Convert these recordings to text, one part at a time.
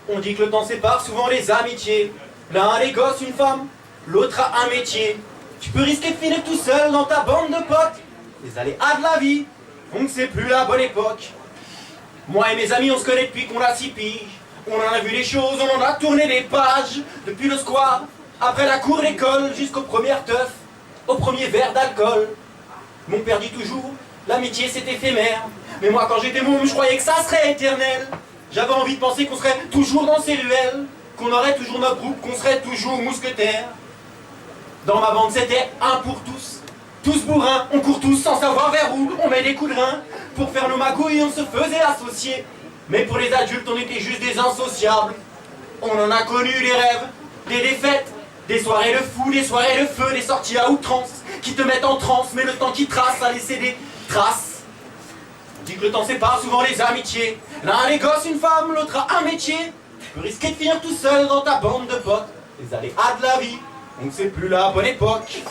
On dit que le temps sépare souvent les amitiés. L'un a les gosses, une femme, l'autre a un métier. Tu peux risquer de finir tout seul dans ta bande de potes. Les aléas de la vie font que c'est plus la bonne époque. Moi et mes amis, on se connaît depuis qu'on a 6 piges. On en a vu les choses, on en a tourné des pages. Depuis le square, après la cour d'école, jusqu'aux premières teufs, au premier verre d'alcool. Mon père dit toujours, l'amitié c'est éphémère. Mais moi quand j'étais môme, je croyais que ça serait éternel. J'avais envie de penser qu'on serait toujours dans ces ruelles, qu'on aurait toujours notre groupe, qu'on serait toujours mousquetaires. Dans ma bande c'était un pour tous. Tous bourrins, on court tous sans savoir vers où on met des coups de rein. Pour faire nos magouilles, on se faisait associer. Mais pour les adultes, on était juste des insociables. On en a connu les rêves, des défaites, des soirées de fou, des soirées de feu, des sorties à outrance qui te mettent en transe, mais le temps qui trace a laissé des traces. On dit que le temps sépare souvent les amitiés. L'un a les gosses, une femme, l'autre a un métier. Tu peux risquer de finir tout seul dans ta bande de potes. Les aléas de la vie, donc c'est plus la bonne époque.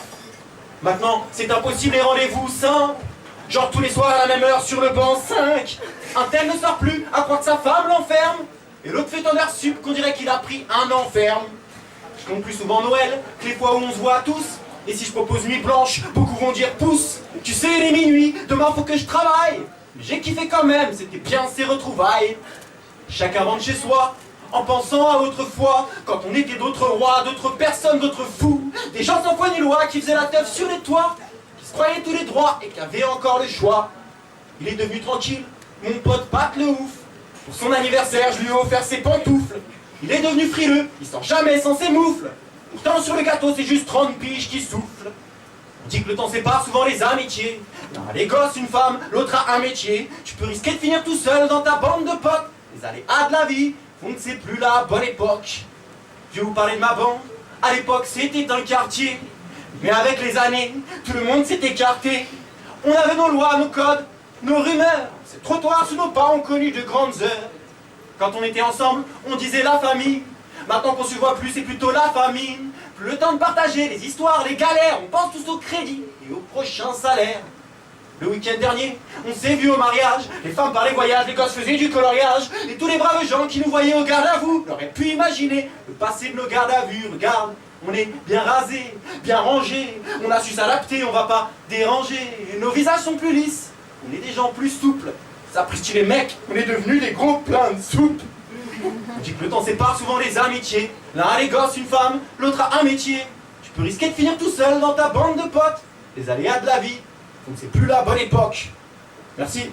Maintenant, c'est impossible les rendez-vous simples. Genre tous les soirs à la même heure sur le banc 5. Un tel ne sort plus, à croire que sa femme l'enferme. Et l'autre fait en heure sup qu'on dirait qu'il a pris un enferme. Je compte plus souvent Noël que les fois où on se voit tous. Et si je propose nuit blanche, beaucoup vont dire pouce. Tu sais, il est minuit, demain faut que je travaille. Mais j'ai kiffé quand même, c'était bien ces retrouvailles. Chacun rentre chez soi, en pensant à autrefois, quand on était d'autres rois, d'autres personnes, d'autres fous. Des gens sans foi ni loi qui faisaient la teuf sur les toits, qui se croyaient tous les droits et qui avaient encore le choix. Il est devenu tranquille, mon pote Pat le ouf. Pour son anniversaire, je lui ai offert ses pantoufles. Il est devenu frileux, il sort jamais sans ses moufles. Pourtant sur le gâteau, c'est juste 30 piges qui soufflent. On dit que le temps sépare souvent les amitiés. L'un a les gosses, une femme, l'autre a un métier. Tu peux risquer de finir tout seul dans ta bande de potes. Les aléas de la vie font que c'est plus la bonne époque. Je vais vous parler de ma bande. À l'époque, c'était un quartier. Mais avec les années, tout le monde s'est écarté. On avait nos lois, nos codes, nos rumeurs. Ces trottoirs sous nos pas ont connu de grandes heures. Quand on était ensemble, on disait la famille. Maintenant qu'on se voit plus, c'est plutôt la famine. Plus le temps de partager les histoires, les galères. On pense tous au crédit et au prochain salaire. Le week-end dernier, on s'est vu au mariage. Les femmes parlaient voyage, les gosses faisaient du coloriage. Et tous les braves gens qui nous voyaient au garde à vous l'auraient pu imaginer le passé de nos gardes à vue. Regarde, on est bien rasés, bien rangés. On a su s'adapter, on va pas déranger. Et nos visages sont plus lisses, on est des gens plus souples. Sapristi les mecs, on est devenus des gros pleins de soupe. On dit que le temps sépare souvent les amitiés. L'un a les gosses, une femme, l'autre a un métier. Tu peux risquer de finir tout seul dans ta bande de potes. Les aléas de la vie, donc c'est plus la bonne époque. Merci.